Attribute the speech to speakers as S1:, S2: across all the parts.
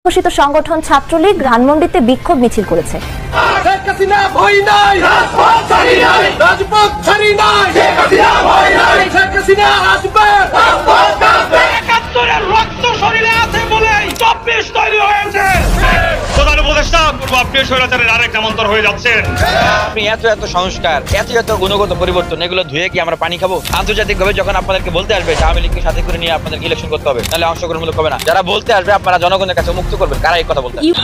S1: ঘোষিত সংগঠন ছাত্রলীগ ধানমন্ডিতে বিক্ষোভ মিছিল করেছে।
S2: আপনি এত সংস্কার এত গুণগত পরিবর্তন এগুলো ধুয়ে কি আমরা পানি খাবো? আন্তর্জাতিক ভাবে যখন আপনাদেরকে বলতে আসবে আওয়ামী লীগকে সাথে করে নিয়ে আপনাদেরকে ইলেকশন করতে হবে, তাহলে অংশগ্রহণমূলক হবে না। যারা বলতে আসবে আপনারা জনগণের কাছে মুক্ত করবেন, কারা এই কথা বলতে আসবে?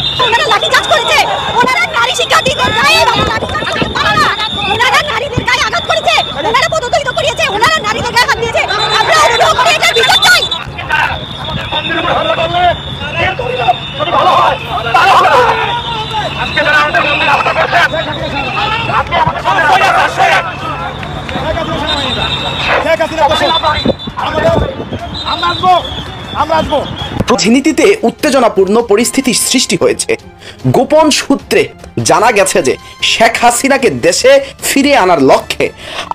S3: রাজনীতিতে উত্তেজনাপূর্ণ পরিস্থিতি সৃষ্টি হয়েছে। গোপন সূত্রে জানা গেছে যে শেখ হাসিনাকে দেশে ফিরিয়ে আনার লক্ষ্যে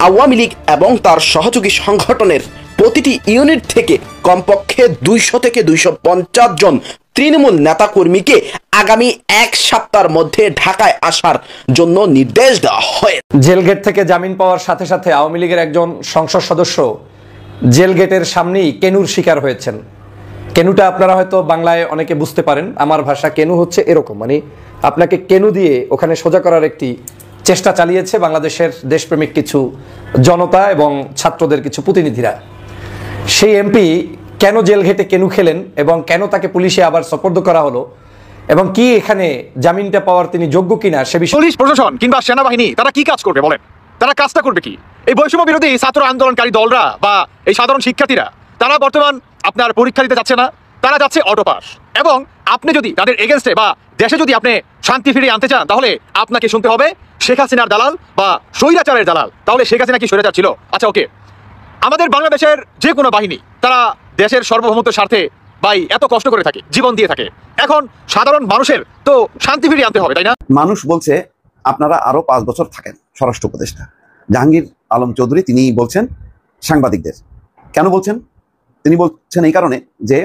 S3: আওয়ামী লীগ এবং তার সহযোগী সংগঠনের প্রতিটি ইউনিট থেকে কমপক্ষে 200 থেকে 250 জন তৃণমূল নেতাকর্মীকে আগামী এক সপ্তাহের মধ্যে ঢাকায় আসার জন্য নির্দেশ দেওয়া হয়।
S4: জেলগেট থেকে জামিন পাওয়ার সাথে সাথে আওয়ামী লীগের একজন সংসদ সদস্য জেলগেটের সামনেই কেনুর শিকার হয়েছেন। কেনুটা আপনারা হয়তো বাংলায় অনেকে বুঝতে পারেন, আমার ভাষা কেনু হচ্ছে এরকম, মানে আপনাকে কেনু দিয়ে ওখানে সোজা করার একটি চেষ্টা চালিয়েছে বাংলাদেশের দেশপ্রেমিক কিছু জনতা এবং ছাত্রদের কিছু প্রতিনিধিরা। সেই এমপি কেন জেলঘেটে কেনু খেলেন এবং কেন তাকে পুলিশে আবার সোপর্দ করা হলো এবং কি এখানে জামিনটা পাওয়ার তিনি যোগ্য কিনা সে বিষয়ে
S5: পুলিশ প্রশাসন কিংবা সেনাবাহিনী তারা কি কাজ করবে বলেন? তারা কাজটা করবে কি? এই বৈষম্য বিরোধী ছাত্র আন্দোলনকারী দলরা বা এই সাধারণ শিক্ষার্থীরা তারা বর্তমান আপনার পরীক্ষা দিতে যাচ্ছে না, তারা যাচ্ছে অটো পাস। এবং আপনি যদি তাদের এগেনস্টে বা দেশে যদি আপনি শান্তি ফিরিয়ে আনতে চান তাহলে আপনাকে শুনতে হবে শেখ হাসিনার দালাল বা স্বৈরাচারের দালাল। তাহলে শেখ হাসিনা কি স্বৈরাচার ছিল? আচ্ছা ওকে, আমাদের বাংলাদেশের যে কোনো বাহিনী তারা দেশের সার্বভৌমত্বের স্বার্থে ভাই এত কষ্ট করে থাকে, জীবন দিয়ে থাকে। এখন সাধারণ মানুষের তো শান্তি ফিরিয়ে আনতে হবে, তাই না?
S6: মানুষ বলছে আপনারা আরো 5 বছর থাকেন। স্বরাষ্ট্র উপদেষ্টা জাহাঙ্গীর আলম চৌধুরী তিনি বলছেন সাংবাদিকদের, কেন বলছেন? তিনি বলছেন এই কারণে যে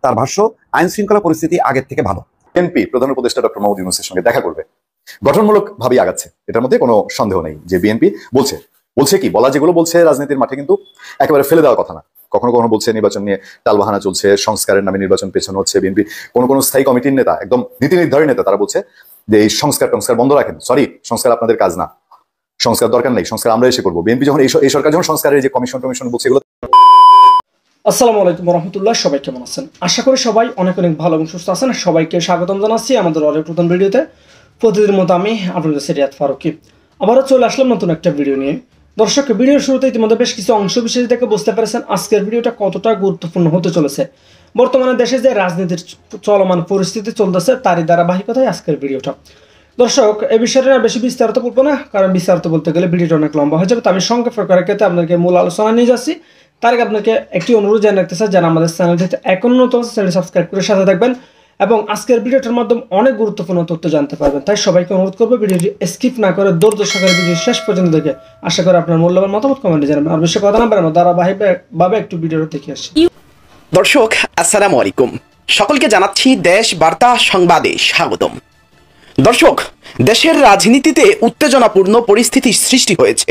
S6: তার ভাষ্য আইন শৃঙ্খলা পরিস্থিতি আগের থেকে ভালো।
S7: বিএনপি প্রধান উপদেষ্টা ডক্টর মাহমুদ ইউনূসের সঙ্গে দেখা করবে, গঠনমূলক ভাবে আগাচ্ছে, এটার মধ্যে কোনো সন্দেহ নেই যে বিএনপি বলছে কি বলা, যেগুলো বলছে রাজনীতির মাঠে কিন্তু একেবারে ফেলে দেওয়ার কথা না। কখনো কখনো বলছে নির্বাচন নিয়ে টালবাহানা চলছে, সংস্কারের নামে নির্বাচন পেছানো হচ্ছে। বিএনপি কোনো স্থায়ী কমিটির নেতা, একদম নীতি নির্ধারণী নেতা, তারা বলছে যে এই সংস্কার বন্ধ রাখেন, সরি সংস্কার আপনাদের কাজ না, সংস্কার দরকার নেই, সংস্কার আমরা এসে করবো। বিএনপি যখন এই সরকার যখন সংস্কারের যে কমিশন বলছে এগুলো।
S8: আসসালামু আলাইকুম রহমতুল্লাহ, সবাই কেমন আছেন? আশা করি সবাই অনেক ভালো এবং সুস্থ আছেন। সবাইকে স্বাগতম জানাচ্ছি আমাদের অনেক নতুন ভিডিওতে। প্রতিদিনের মতো আমি আপনাদের রিয়াদ ফারুকি আবারও চলে আসলাম নতুন একটা ভিডিও নিয়ে। দর্শক, ভিডিওর শুরুতে ইতিমধ্যে বেশ কিছু অংশ বিশেষ দেখে বুঝতে পেরেছেন আজকের ভিডিওটা কতটা গুরুত্বপূর্ণ হতে চলেছে। বর্তমানে দেশে যে রাজনীতির চলমান পরিস্থিতি চলতেছে তারই ধারাবাহিকতায় আজকের ভিডিওটা। দর্শক, এই বিষয়টা বেশি বিস্তারিত বলবো না, কারণ বিস্তারিত বলতে গেলে ভিডিওটা অনেক লম্বা হয়ে যাবে। তো আমি সংক্ষেপ করার ক্ষেত্রে আপনাদেরকে মূল আলোচনা নিয়ে যাচ্ছি। তার আগে আপনাকে একটি অনুরোধ জানিয়ে রাখতে চাই, যারা আমাদের চ্যানেলটিতে এখনো নতুন চ্যানেল সাবস্ক্রাইব করে সাথে থাকবেন এবং আজকের ভিডিওটার মাধ্যমে অনেক গুরুত্বপূর্ণ তথ্য জানতে পারবেন। তাই সবাইকে অনুরোধ করবো ভিডিওটি স্কিপ না করে ধৈর্য সহকারে ভিডিও শেষ পর্যন্ত দেখে আশা করি আপনার মূল্যবান মতামত কমেন্টে জানাবেন। আর বেশি কথা না বাড়ানো ধারাবাহিকভাবে একটু ভিডিওটা দেখে আসি।
S3: দর্শক আসসালামু আলাইকুম, সকলকে জানাচ্ছি দেশ বার্তা সংবাদে স্বাগতম। দর্শক, দেশের রাজনীতিতে উত্তেজনাপূর্ণ পরিস্থিতি সৃষ্টি হয়েছে।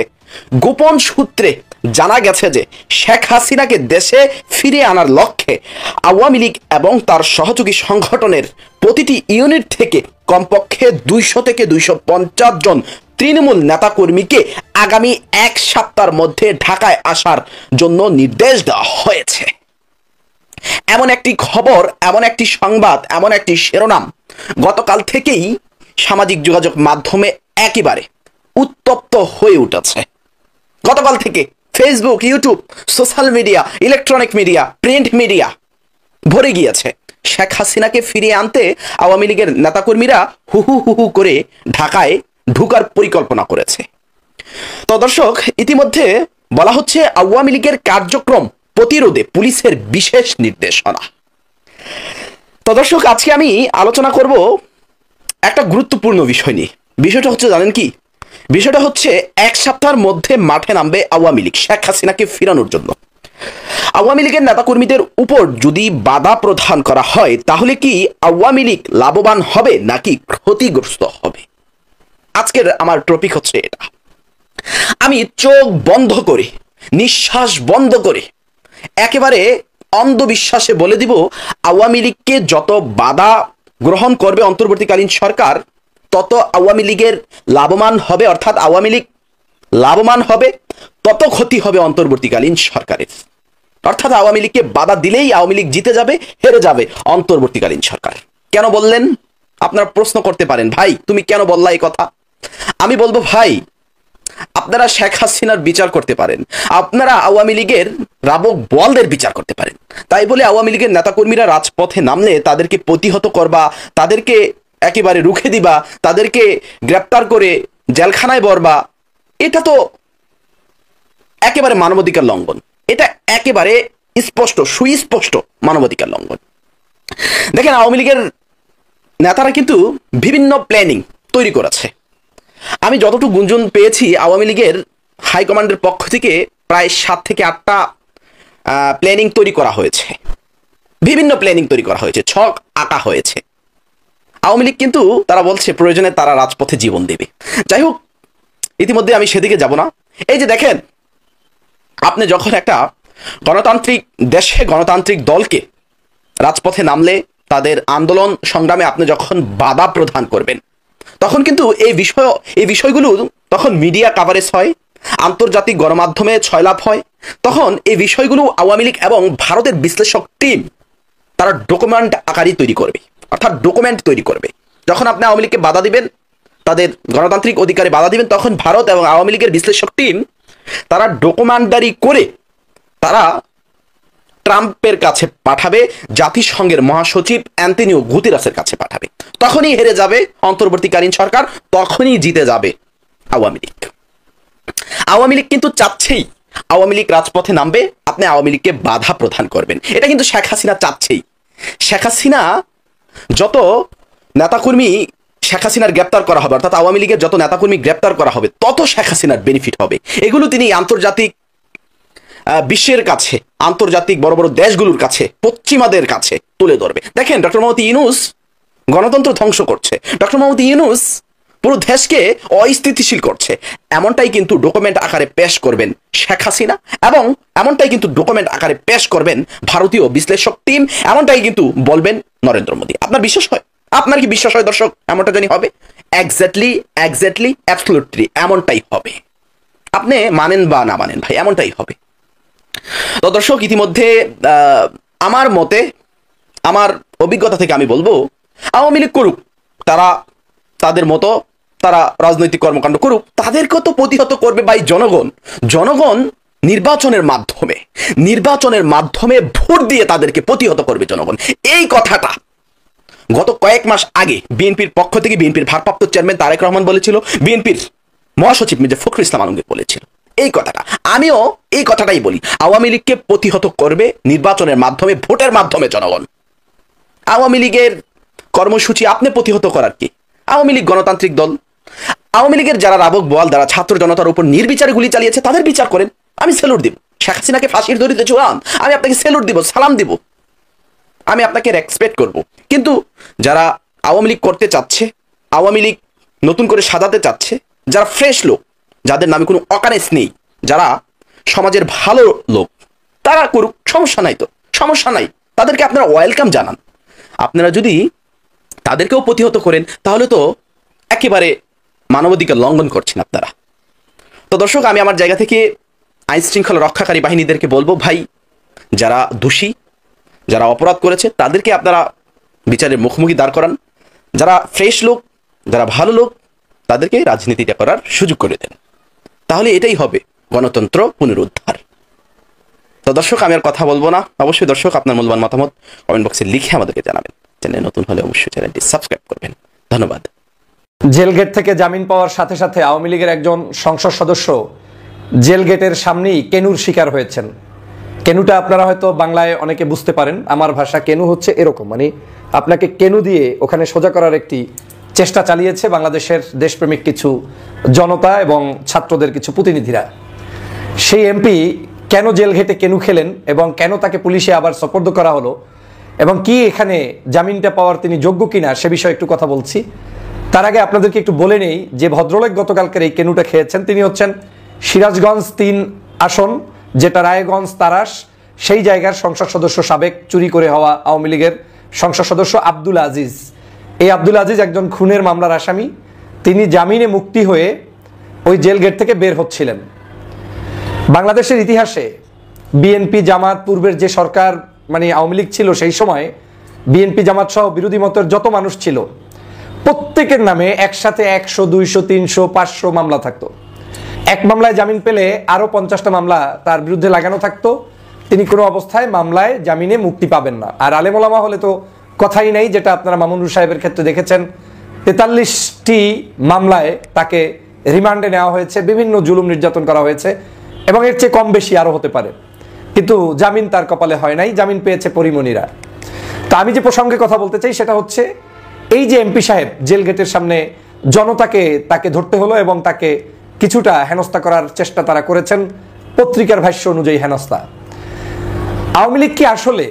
S3: গোপন সূত্রে জানা গেছে যে শেখ হাসিনাকে দেশে ফিরিয়ে আনার লক্ষ্যে আওয়ামী লীগ এবং তার সহযোগী সংগঠনের প্রতিটি ইউনিট থেকে কমপক্ষে 200 থেকে 250 জন তৃণমূল নেতাকর্মীকে আগামী এক সপ্তাহের মধ্যে ঢাকায় আসার জন্য নির্দেশ দেওয়া হয়েছে। এমন একটি খবর, এমন একটি সংবাদ, এমন একটি শিরোনাম গতকাল থেকেই সামাজিক যোগাযোগ মাধ্যমে একেবারে উত্তপ্ত হয়ে উঠেছে। গতকাল থেকে Facebook, YouTube, social media, electronic media, print media ভরে গিয়েছে। শেখ হাসিনাকে ফিরিয়ে আনতে আওয়ামী লীগের নেতাকর্মীরা হু করে ঢাকায় ঢুকার পরিকল্পনা করেছে। তো দর্শক, ইতিমধ্যে বলা হচ্ছে আওয়ামী লীগের কার্যক্রম প্রতিরোধে পুলিশের বিশেষ নির্দেশনা। তো দর্শক, আজকে আমি আলোচনা করব একটা গুরুত্বপূর্ণ বিষয় নিয়ে। বিষয়টা হচ্ছে জানেন কি? বিষয়টা হচ্ছে এক সপ্তাহের মধ্যে মাঠে নামবে আওয়ামী লীগ শেখ হাসিনাকে ফিরানোর জন্য। আওয়ামী লীগের নেতাকর্মীদের উপর যদি বাধা প্রদান করা হয় তাহলে কি আওয়ামী লীগ লাভবান হবে নাকি ক্ষতিগ্রস্ত হবে? আজকের আমার টপিক হচ্ছে এটা। আমি চোখ বন্ধ করে, নিঃশ্বাস বন্ধ করে, একেবারে অন্ধবিশ্বাসে বলে দিব, আওয়ামী লীগকে যত বাধা গ্রহণ করবে অন্তর্বর্তীকালীন সরকার তত আওয়ামী লীগের লাভবান হবে, অর্থাৎ আওয়ামী লীগ লাভবান হবে, তত ক্ষতি হবে অন্তর্বর্তীকালীন সরকারের। অর্থাৎ আওয়ামী লীগকে বাধা দিলেই আওয়ামী লীগ জিতে যাবে, হেরে যাবে অন্তর্বর্তীকালীন সরকার। কেন বললেন? আপনারা প্রশ্ন করতে পারেন, ভাই তুমি কেন বললা এই কথা? আমি বলবো, ভাই আপনারা শেখ হাসিনার বিচার করতে পারেন, আপনারা আওয়ামী লীগের রাবক বলদের বিচার করতে পারেন। তাই বলে আওয়ামী লীগের নেতাকর্মীরা রাজপথে নামলে তাদেরকে প্রতিহত করবা, তাদেরকে একেবারে রুখে দিবা, তাদেরকে গ্রেপ্তার করে জেলখানায় ভরবা, এটা তো একেবারে মানবাধিকার লঙ্ঘন। এটা একেবারে স্পষ্ট, সুস্পষ্ট মানবাধিকার লঙ্ঘন। দেখেন, আওয়ামী লীগের নেতারা কিন্তু বিভিন্ন প্ল্যানিং তৈরি করেছে। আমি যতটুকু গুঞ্জন পেয়েছি, আওয়ামী লীগের হাইকমান্ডের পক্ষ থেকে প্রায় 7 থেকে 8টা প্ল্যানিং তৈরি করা হয়েছে, বিভিন্ন প্ল্যানিং তৈরি করা হয়েছে, ছক আঁকা হয়েছে। আওয়ামী লীগ কিন্তু তারা বলছে প্রয়োজনে তারা রাজপথে জীবন দেবে। যাই হোক, ইতিমধ্যে আমি সেদিকে যাব না। এই যে দেখেন, আপনি যখন একটা গণতান্ত্রিক দেশে গণতান্ত্রিক দলকে রাজপথে নামলে তাদের আন্দোলন সংগ্রামে আপনি যখন বাধা প্রদান করবেন, তখন কিন্তু এই বিষয়গুলো তখন মিডিয়া কাভারেজ হয়, আন্তর্জাতিক গণমাধ্যমে ছয়লাভ হয়। তখন এই বিষয়গুলো আওয়ামী লীগ এবং ভারতের বিশ্লেষক টিম তারা ডকুমেন্ট আকারে তৈরি করবে, অর্থাৎ ডকুমেন্ট তৈরি করবে। যখন আপনি আওয়ামী লীগকে বাধা দিবেন, তাদের গণতান্ত্রিক অধিকারে বাধা দিবেন, তখন ভারত এবং আওয়ামী লীগের বিশ্লেষক টিম তারা ডকুমেন্টারি করে তারা ট্রাম্পের কাছে পাঠাবে, জাতিসংঘের মহাসচিব অ্যান্টনিও গুতেরাসের কাছে পাঠাবে। তখনই হেরে যাবে অন্তর্বর্তীকালীন সরকার, তখনই জিতে যাবে আওয়ামী লীগ। আওয়ামী লীগ কিন্তু চাচ্ছেই আওয়ামী লীগ রাজপথে নামবে, আপনি আওয়ামী লীগকে বাধা প্রদান করবেন। এটা কিন্তু শেখ হাসিনা চাচ্ছেই। শেখ হাসিনা যত নেতাকর্মী শেখ হাসিনার গ্রেপ্তার করা হবে, অর্থাৎ আওয়ামী লীগের যত নেতাকর্মী গ্রেপ্তার করা হবে, তত শেখ হাসিনার বেনিফিট হবে। এগুলো তিনি আন্তর্জাতিক বিশ্বের কাছে, আন্তর্জাতিক বড় বড় দেশগুলোর কাছে, পশ্চিমাদের কাছে তুলে ধরবে। দেখেন, ডক্টর মোহাম্মদ ইউনূস গণতন্ত্র ধ্বংস করছে, ডক্টর মোহাম্মদ ইউনূস পুরো দেশকে অস্থিতিশীল করছে, এমনটাই কিন্তু ডকুমেন্ট আকারে পেশ করবেন শেখ হাসিনা, এবং এমনটাই কিন্তু ডকুমেন্ট আকারে পেশ করবেন ভারতীয় বিশ্লেষক টিম, এমনটাই কিন্তু বলবেন নরেন্দ্র মোদী। আপনার বিশ্বাস হয়? আপনার কি বিশ্বাস হয় দর্শক এমনটা জানি হবে? এক্স্যাক্টলি, অ্যাবসলিউটলি এমনটাই হবে। আপনি মানেন বা না মানেন, ভাই এমনটাই হবে। তো দর্শক, ইতিমধ্যে আমার মতে, আমার অভিজ্ঞতা থেকে আমি বলবো, আওয়ামী লীগ করুক, তারা তাদের মতো তারা রাজনৈতিক কর্মকাণ্ড করুক, তাদেরকে তো প্রতিহত করবে ভাই জনগণ। জনগণ নির্বাচনের মাধ্যমে ভোট দিয়ে তাদেরকে প্রতিহত করবে জনগণ। এই কথাটা গত কয়েক মাস আগে বিএনপির পক্ষ থেকে বিএনপির ভারপ্রাপ্ত চেয়ারম্যান তারেক রহমান বলেছিল, বিএনপির মহাসচিব মির্জা ফখরুল ইসলাম আলমগীর বলেছিল এই কথাটা। আমিও এই কথাটাই বলি, আওয়ামী লীগকে প্রতিহত করবে নির্বাচনের মাধ্যমে, ভোটের মাধ্যমে জনগণ। আওয়ামী লীগের কর্মসূচি আপনি প্রতিহত করার কি? আওয়ামী লীগ গণতান্ত্রিক দল। আওয়ামী লীগের যারা রাবক বল, যারা ছাত্র জনতার উপর নির্বিচারে গুলি চালিয়েছে, তাদের বিচার করেন। আমি স্যালুট দিব। শেখ হাসিনাকে ফাঁসির দড়িতে ঝুলান, আমি আপনাকে স্যালুট দিব, সালাম দিব, আমি আপনাকে রেসপেক্ট করব। কিন্তু যারা আওয়ামী লীগ করতে চাচ্ছে, আওয়ামী লীগ নতুন করে সাজাতে চাচ্ছে, যারা ফ্রেশ লোক, যাদের নামে কোনো অকারেন্স নেই, যারা সমাজের ভালো লোক, তারা করুক, সমস্যা নাই। তো সমস্যা নাই, তাদেরকে আপনারা ওয়েলকাম জানান। আপনারা যদি তাদেরকেও প্রতিহত করেন তাহলে তো একেবারে মানবাধিকার লঙ্ঘন করছেন আপনারা। তো দর্শক, আমি আমার জায়গা থেকে আইন শৃঙ্খলা রক্ষাকারী বাহিনীদেরকে বলবো, ভাই যারা দোষী, যারা অপরাধ করেছে, তাদেরকে আপনারা বিচারের মুখোমুখি দাঁড় করান। যারা ফ্রেশ লোক, যারা ভালো লোক, তাদেরকে রাজনীতিটা করার সুযোগ করে দেন। তাহলে এটাই হবে গণতন্ত্র পুনরুদ্ধার। তো দর্শক, আমি আর কথা বলবো না। অবশ্যই দর্শক, আপনার মূল্যবান মতামত কমেন্ট বক্সে লিখে আমাদেরকে জানাবেন। চ্যানেল নতুন হলে অবশ্যই চ্যানেলটি সাবস্ক্রাইব করবেন। ধন্যবাদ।
S4: জেল গেট থেকে জামিন পাওয়ার সাথে সাথে আওয়ামী লীগের একজন সংসদ সদস্য জেল গেটের সামনেই কেনুর শিকার হয়েছেন। কেনুটা আপনারা হয়তো বাংলায় অনেকে বুঝতে পারেন, আমার ভাষা কেনু হচ্ছে এরকম, মানে আপনাকে কেনু দিয়ে ওখানে সোজা করার একটি চেষ্টা চালিয়েছে বাংলাদেশের দেশপ্রেমিক কিছু জনতা এবং ছাত্রদের কিছু প্রতিনিধিরা। সেই এমপি কেন জেল ঘেটে কেনু খেলেন এবং কেন তাকে পুলিশে আবার সোপর্দ করা হলো এবং কি এখানে জামিনটা পাওয়ার তিনি যোগ্য কিনা সে বিষয়ে একটু কথা বলছি। তার আগে আপনাদেরকে একটু বলে নেই যে ভদ্রলোক গতকালকের এই কেনুটা খেয়েছেন তিনি হচ্ছেন সিরাজগঞ্জ ৩ আসন, যেটা রায়গঞ্জ তারাস, সেই জায়গার সংসদ সদস্য, সাবেক চুরি করে হওয়া আওয়ামী লীগের সংসদ সদস্য আব্দুল আজিজ। এই আব্দুল আজিজ একজন খুনের মামলার আসামি। তিনি জামিনে মুক্তি হয়ে ওই জেল গেট থেকে বের হচ্ছিলেন। বাংলাদেশের ইতিহাসে বিএনপি জামাত, পূর্বের যে সরকার মানে আওয়ামী লীগ ছিল সেই সময় বিএনপি জামাত সহ বিরোধী মতের যত মানুষ ছিল প্রত্যেকের নামে একসাথে 100, 200, 300, 500 মামলা থাকতো। এক মামলায় জামিন পেলে আরো 50টা মামলা তার বিরুদ্ধে লাগানো থাকতো। তিনি কোনো অবস্থায় মামলায় জামিনে মুক্তি পাবেন না। আর আলেম ওলামা হলে তো কথাই নাই, যেটা আপনারা মামুনুর সাহেবের ক্ষেত্রে দেখেছেন। 43টি মামলায় তাকে রিমান্ডে নেওয়া হয়েছে, বিভিন্ন জুলুম নির্যাতন করা হয়েছে এবং এর চেয়ে কম বেশি আরো হতে পারে, কিন্তু জামিন তার কপালে হয় নাই, জামিন পেয়েছে পরিমণিরা। তো আমি যে প্রসঙ্গে কথা বলতে চাই সেটা হচ্ছে এই যে এমপি সাহেব জেল গেটের সামনে জনতাকে তাকে ধরতে হলো এবং তাকে কিছুটা হেনস্থা করার চেষ্টা তারা করেছেন, পত্রিকার ভাষ্য অনুযায়ী হেনস্থা। আওয়ামী লীগ কি আসলে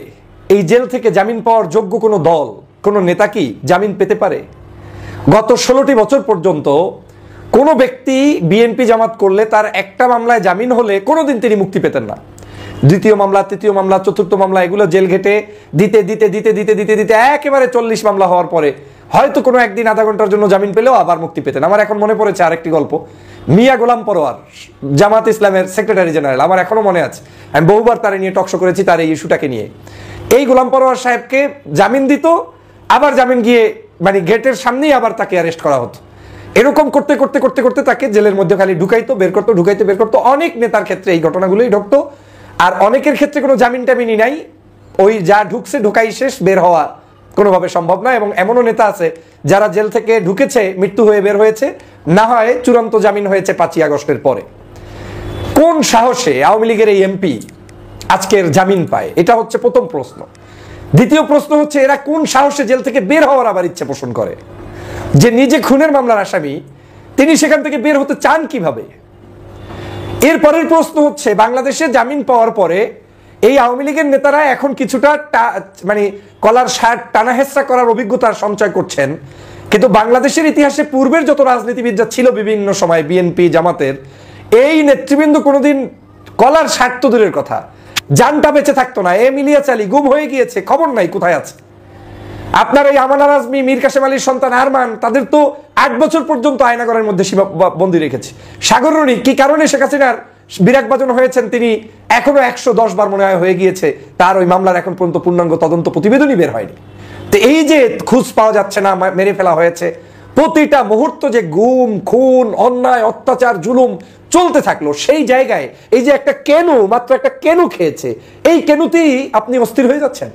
S4: এই জেল থেকে জামিন পাওয়ার যোগ্য কোনো দল, কোনো নেতা কি জামিন পেতে পারে? গত 16টি বছর পর্যন্ত কোনো ব্যক্তি বিএনপি জামাত করলে তার একটা মামলায় জামিন হলে কোনোদিন তিনি মুক্তি পেতেন না। দ্বিতীয় মামলা, তৃতীয় মামলা, চতুর্থ মামলা এগুলো জেল ঘেটে দিতে দিতে দিতে দিতে দিতে দিতে একেবারে 40 মামলা হওয়ার পরে হয়তো কোনো একদিন আধা ঘন্টার জন্য জামিন পেলেও আবার মুক্তি পেতেন। আমার এখন মনে পড়েছে আরেকটি গল্প, মিয়া গোলাম পরোয়ার, জামাত ইসলামের সেক্রেটারি জেনারেল, আমার এখনো মনে আছে, আমি বহুবার তার নিয়ে টকশো করেছি তার এই ইস্যুটাকে নিয়ে। এই গোলাম পরোয়ার সাহেবকে জামিন দিত, আবার জামিন গিয়ে মানে গেটের সামনেই আবার তাকে অ্যারেস্ট করা হতো। এরকম করতে করতে করতে করতে তাকে জেলের মধ্যে খালি ঢুকাইতো, বের করতো, ঢুকাইতো, বের করতো। অনেক নেতার ক্ষেত্রে এই ঘটনাগুলোই ঢুকতো, আর অনেকের ক্ষেত্রে কোনো জামিন টামিনই নাই, ওই যা ঢুকছে ঢুকাই শেষ, বের হওয়া কোনোভাবে সম্ভব নয়। এবং এমনও নেতা আছে যারা জেল থেকে ঢুকেছে, মৃত্যু হয়ে বের হয়েছে, না হয় চূড়ান্ত জামিন হয়েছে 5ই আগস্টের পরে। কোন সাহসে আওয়ামী লীগের এই এমপি আজকের জামিন পায়? এটা হচ্ছে প্রথম প্রশ্ন। দ্বিতীয় প্রশ্ন হচ্ছে এরা কোন সাহসে জেল থেকে বের হওয়ার আবার ইচ্ছে পোষণ করে? যে নিজে খুনের মামলার আসামি তিনি সেখান থেকে বের হতে চান কিভাবে? এরপরের প্রশ্ন হচ্ছে বাংলাদেশে জামিন পাওয়ার পরে এই আওয়ামী লীগের নেতারা এখন কিছুটা মানে কলার শার্ট টানা হেঁচড়া করার অভিজ্ঞতার সঞ্চয় করছেন, কিন্তু বাংলাদেশের ইতিহাসে পূর্বের যত রাজনীতিবিদরা ছিল বিভিন্ন সময় বিএনপি জামাতের, এই নেতৃবৃন্দ কোনোদিন কলার শার্ট তো দূরের কথা, জানটা বেঁচে থাকতো না। মিলিয়া চালি গুম হয়ে গিয়েছে, খবর নাই কোথায় আছে। আপনার এই আমানার আজমি, মীর কাসেম আলীর সন্তান আরমান, তাদের তো 8 বছর পর্যন্ত আয়নাগরের মধ্যে বন্দী রেখেছে। সাগর রনি কি কারণে শেখ হাসিনার বিরাগবাজন হয়েছেন তিনি এখনো 110 বার মনে হয় হয়ে গিয়েছে, তার ওই মামলার এখন পর্যন্ত পূর্ণাঙ্গ তদন্ত প্রতিবেদনই বের হয়নি। তো এই যে খুঁজ পাওয়া যাচ্ছে না, মেরে ফেলা হয়েছে, প্রতিটা মুহূর্ত যে গুম খুন অন্যায় অত্যাচার জুলুম চলতে থাকলো, সেই জায়গায় এই যে একটা কেনু, মাত্র একটা কেনু খেয়েছে, এই কেনুতেই আপনি অস্থির হয়ে যাচ্ছেন।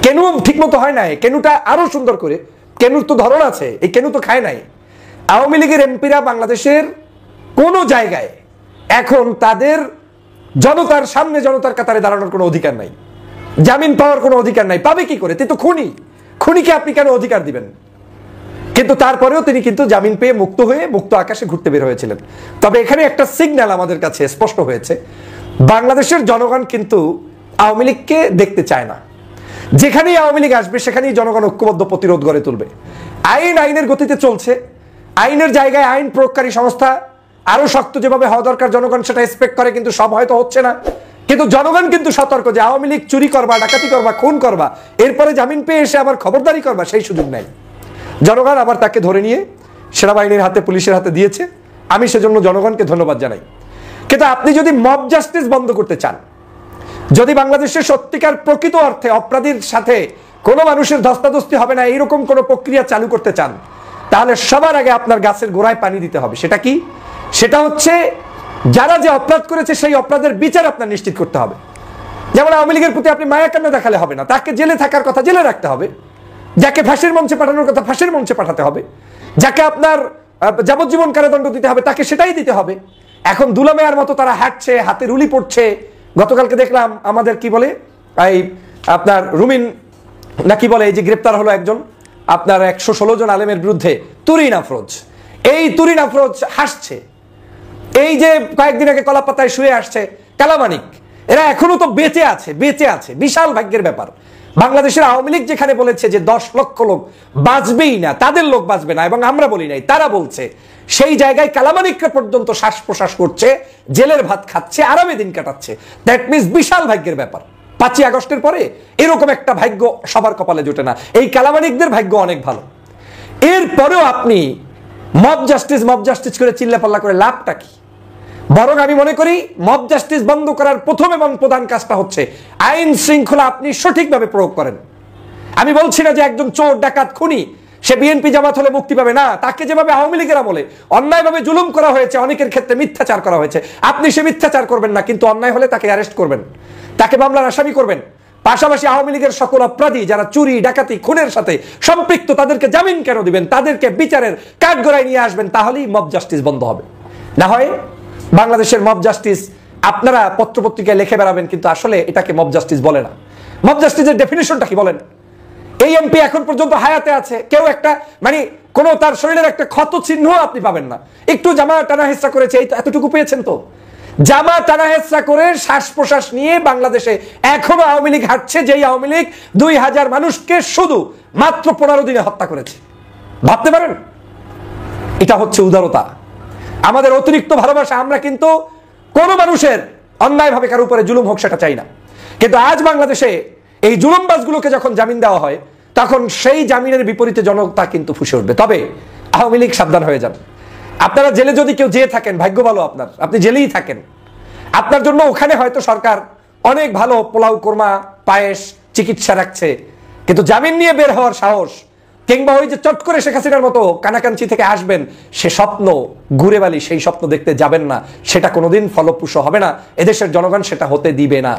S4: কেনু ঠিক মতো হয় নাই, কেনুটা আরো সুন্দর করে, কেনুর তো ধরন আছে, এই কেনু তো খায় নাই। আওয়ামী লীগের এমপিরা বাংলাদেশের কোন জায়গায় এখন তাদের জনতার সামনে জনতার কাতারে দাঁড়ানোর কোনো অধিকার নাই, জামিন পাওয়ার কোনো অধিকার নাই। পাবে কি করে? তিনি তো খুনি, খুনিকে আপনি কেন অধিকার দিবেন? কিন্তু তারপরেও তিনি কিন্তু জামিন পেয়ে মুক্ত হয়ে মুক্ত আকাশে ঘুরতে বের হয়েছিলেন। তবে এখানে একটা সিগন্যাল আমাদের কাছে স্পষ্ট হয়েছে, বাংলাদেশের জনগণ কিন্তু আওয়ামী লীগকে দেখতে চায় না। যেখানেই আওয়ামী লীগ আসবে সেখানেই জনগণ ঐক্যবদ্ধ প্রতিরোধ গড়ে তুলবে। আইন আইনের গতিতে চলছে, আইনের জায়গায় আইন প্রয়োগকারী সংস্থা আরো শক্ত যেভাবে হওয়া দরকার জনগণ সেটা এক্সপেক্ট করে, কিন্তু সব হয়তো হচ্ছে না। কিন্তু জনগণ কিন্তু সতর্ক যে আওয়ামী লীগ চুরি করবা, ডাকাতি করবা, খুন করবা, এরপরে জামিন পেয়ে এসে আবার খবরদারি করবা, সেই সুযোগ নাই। জনগণ আবার তাকে ধরে নিয়ে সেনাবাহিনীর হাতে, পুলিশের হাতে দিয়েছে। আমি সেজন্য জনগণকে ধন্যবাদ জানাই। কিন্তু আপনি যদি মব জাস্টিস বন্ধ করতে চান, যদি বাংলাদেশের সত্যিকার প্রকৃত অর্থে অপরাধীর সাথে কোনো মানুষের ধস্তাধস্তি হবে না এইরকম কোনো প্রক্রিয়া চালু করতে চান, তাহলে সবার আগে আপনার গাছের গোড়ায় পানি দিতে হবে। সেটা কি? সেটা হচ্ছে যারা যে অপরাধ করেছে সেই অপরাধের বিচার আপনার নিশ্চিত করতে হবে। যেমন আওয়ামী লীগের প্রতি আপনি মায়া কান্না দেখালে হবে না, তাকে জেলে থাকার কথা জেলে রাখতে হবে, যাকে ফাঁসির মঞ্চে পাঠানোর কথা ফাঁসির মঞ্চে পাঠাতে হবে, যাকে আপনার যাবজ্জীবন কারাদণ্ড দিতে হবে তাকে সেটাই দিতে হবে। এখন দুলামেয়ার মতো তারা হাঁটছে, হাতে রুলি পড়ছে। গতকালকে দেখলাম আমাদের কি বলে এই আপনার রুমিন নাকি বলে এই যে গ্রেপ্তার হলো একজন আপনার 116 জন আলেমের বিরুদ্ধে, তুরিন আফরোজ। এই তুরিন আফরোজ হাসছে, এই যে কয়েকদিন আগে কলাপাতায় শুয়ে আসছে, কালামানিক, এরা এখনো তো বেঁচে আছে, বিশাল ভাগ্যের ব্যাপার। বাংলাদেশের আওয়ামী লীগ যেখানে বলেছে যে 10 লক্ষ লোক বাঁচবেই না, তাদের লোক বাঁচবে না, এবং আমরা বলি নাই, তারা বলছে, সেই জায়গায় কালামানিকরা পর্যন্ত শ্বাস প্রশ্বাস করছে, জেলের ভাত খাচ্ছে, আরামে দিন কাটাচ্ছে। দ্যাট মিনস বিশাল ভাগ্যের ব্যাপার। 5ই আগস্টের পরে এরকম একটা ভাগ্য সবার কপালে জোটে না। এই কালামানিকদের ভাগ্য অনেক ভালো। এরপরেও আপনি মব জাস্টিস করে চিল্লাপাল্লা করে লাভটা কি? বরং আমি মনে করি মব জাস্টিস বন্ধ করার প্রথম এবং প্রধান কাজটা হচ্ছে আইন শৃঙ্খলা আপনি সঠিকভাবে প্রয়োগ করেন। আমি বলছি না যে একজন চোর, ডাকাত, খুনি সে বিএনপি জামাত হলে মুক্তি পাবে না। তাকে যেভাবে আওয়ামী লীগের আমলে অন্যায়ভাবে জুলুম করা হয়েছে, অনেকের ক্ষেত্রে মিথ্যাচার করা হয়েছে, আপনি সে মিথ্যাচার করবেন না, কিন্তু অন্যায় হলে তাকে অ্যারেস্ট করবেন, তাকে মামলার আসামি করবেন। পাশাপাশি আওয়ামী লীগের সকল অপরাধী যারা চুরি, ডাকাতি, খুনের সাথে সম্পৃক্ত, তাদেরকে জামিন কেন দিবেন, তাদেরকে বিচারের কাঠগড়ায় নিয়ে আসবেন, তাহলেই মব জাস্টিস বন্ধ হবে। না হয় বাংলাদেশের মব জাস্টিস আপনারা পত্রপত্রিকায় লিখে বেড়াবেন, কিন্তু আসলে এটাকে মব জাস্টিস বলে না। মব জাস্টিসের ডেফিনিশনটা কি বলেন? এই এমপি এখন পর্যন্ত হায়াতে আছে, কেউ একটা মানে কোনো তার শরীরের একটা ক্ষত চিহ্ন আপনি পাবেন না। একটু জামা টানা হেঁচড়া করেছে, এই তো এতটুকু পেয়েছেন। তো জামা টানা হেঁচড়া করে শ্বাস প্রশ্বাস নিয়ে বাংলাদেশে এখনো আওয়ামী লীগ হাঁটছে, যেই আওয়ামী লীগ 2000 মানুষকে শুধু মাত্র 15 দিনে হত্যা করেছে। ভাবতে পারেন? এটা হচ্ছে উদারতা, আমাদের অতিরিক্ত ভালোবাসা। আমরা কিন্তু কোনো মানুষের অন্যায়ভাবে কারো উপরে জুলুম হোক সেটা চাই না, কিন্তু আজ বাংলাদেশে এই জুলুমবাজগুলোকে যখন জামিন দেওয়া হয়, তখন সেই জামিনের বিপরীতে জনতা কিন্তু ফুঁসে উঠবে। তবে আওয়ামী লীগ সাবধান হয়ে যান। আপনারা জেলে যদি কেউ যেয়ে থাকেন, ভাগ্য ভালো আপনার, আপনি জেলেই থাকেন, আপনার জন্য ওখানে হয়তো সরকার অনেক ভালো পোলাও, কোরমা, পায়েস, চিকিৎসা রাখছে, কিন্তু জামিন নিয়ে বের হওয়ার সাহস কিংবা ওই যে চট করে শেখ হাসিনার মতো কানাকাঞ্চি থেকে আসবেন সে স্বপ্ন ঘুরে বালি, সেই স্বপ্ন দেখতে যাবেন না। সেটা কোনোদিন ফলপ্রসূ হবে না, এদেশের জনগণ সেটা হতে দিবে না।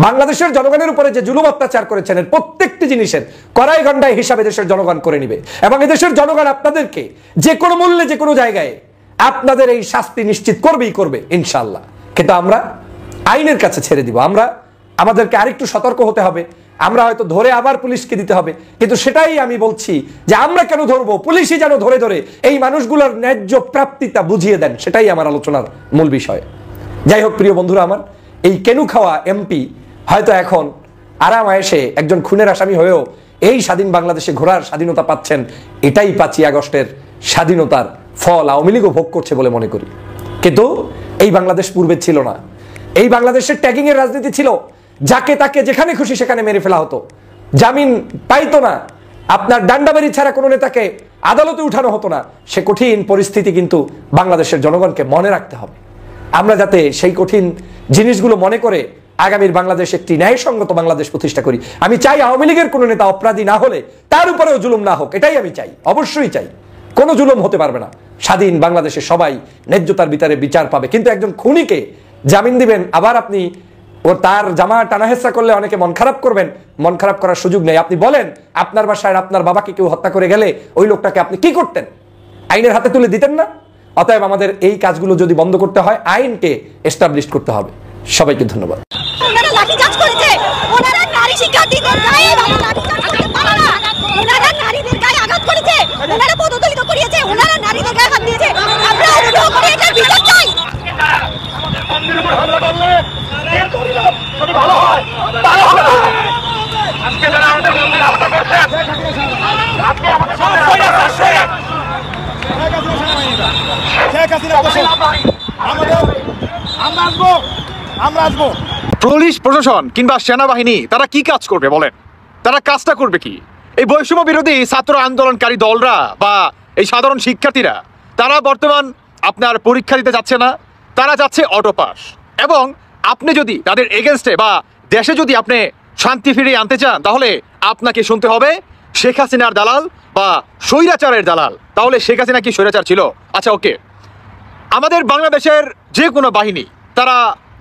S4: বাংলাদেশের জনগণের উপরে যে জুলুম অত্যাচার করেছেন, এর প্রত্যেকটি জিনিসের কড়াই গন্ডায় হিসাবে দেশের জনগণ করে নিবে, এবং এদেশের জনগণ আপনাদেরকে যে কোনো মূল্যে, যে কোনো জায়গায় আপনাদের এই শাস্তি নিশ্চিত করবেই করবে ইনশাআল্লাহ। কিন্তু আমরা আইনের কাছে ছেড়ে দিব। আমাদেরকে আরেকটু সতর্ক হতে হবে। আমরা হয়তো ধরে আবার পুলিশকে দিতে হবে, কিন্তু সেটাই আমি বলছি যে আমরা কেন ধরবো, পুলিশই যেন ধরে ধরে এই মানুষগুলোর ন্যায্য প্রাপ্তিটা বুঝিয়ে দেন, সেটাই আমার আলোচনার মূল বিষয়। যাই হোক প্রিয় বন্ধুরা আমার, এই কেনু খাওয়া এমপি হয়তো এখন আরাম আয়েসে একজন খুনের আসামি হয়েও এই স্বাধীন বাংলাদেশে ঘোরার স্বাধীনতা পাচ্ছেন। এটাই 5ই আগস্টের স্বাধীনতার ফল আওয়ামী লীগও ভোগ করছে বলে মনে করি। কিন্তু এই বাংলাদেশ পূর্বে ছিল না। এই বাংলাদেশের ট্যাগিং এর রাজনীতি ছিল, যাকে তাকে যেখানে খুশি সেখানে মেরে ফেলা হতো, জামিন পাইতো না, আপনার ডান্ডাবাড়ি ছাড়া কোনো নেতাকে আদালতে উঠানো হতো না। সে কঠিন পরিস্থিতি কিন্তু বাংলাদেশের জনগণকে মনে রাখতে হবে। আমরা যাতে সেই কঠিন জিনিসগুলো মনে করে আগামীর বাংলাদেশ একটি ন্যায়সঙ্গত বাংলাদেশ প্রতিষ্ঠা করি। আমি চাই আওয়ামী লীগের কোনো নেতা অপরাধী না হলে তার উপরেও জুলুম না হোক, এটাই আমি চাই, অবশ্যই চাই। কোনো জুলুম হতে পারবে না। স্বাধীন বাংলাদেশে সবাই ন্যায্যতার ভিতরে বিচার পাবে, কিন্তু একজন খুনিকে জামিন দিবেন, আবার আপনি ও তার জামা টানা হেঁচড়া করলে অনেকে মন খারাপ করবেন। মন খারাপ করার সুযোগ নেই। আপনি বলেন, আপনার বাসায় আপনার বাবাকে কেউ হত্যা করে গেলে ওই লোকটাকে আপনি কি করতেন? আইনের হাতে তুলে দিতেন না? অতএব আমাদের এই কাজগুলো যদি বন্ধ করতে হয়, আইনকে এস্টাবলিশ করতে হবে। সবাইকে ধন্যবাদ।
S9: ওনারা লাঠিচার্জ করেছে, ওনারা নারী শিক্ষার্থীদের গায়ে লাঠিচার্জ করতে পারে না, ওনারা নারীদের গায়ে আঘাত করেছে, ওনারা পদদলিত করিয়েছে, ওনারা নারীদের গায়ে হাত দিয়েছে। আমরা অনুরোধ করি এটার বিচার চাই।
S5: পুলিশ প্রশাসন কিংবা সেনাবাহিনী তারা কি কাজ করবে বলেন? তারা কাজটা করবে কি? এই বৈষম্য বিরোধী ছাত্র আন্দোলনকারী দলরা বা এই সাধারণ শিক্ষার্থীরা তারা বর্তমান আপনার পরীক্ষা দিতে যাচ্ছে না, তারা যাচ্ছে অটো পাস। এবং আপনি যদি তাদের এগেনস্টে বা দেশে যদি আপনি শান্তি ফিরিয়ে আনতে চান, তাহলে আপনাকে শুনতে হবে শেখ হাসিনার দালাল বা স্বৈরাচারের দালাল। তাহলে শেখ হাসিনা কি স্বৈরাচার ছিল? আচ্ছা ওকে, আমাদের বাংলাদেশের যে কোনো বাহিনী তারা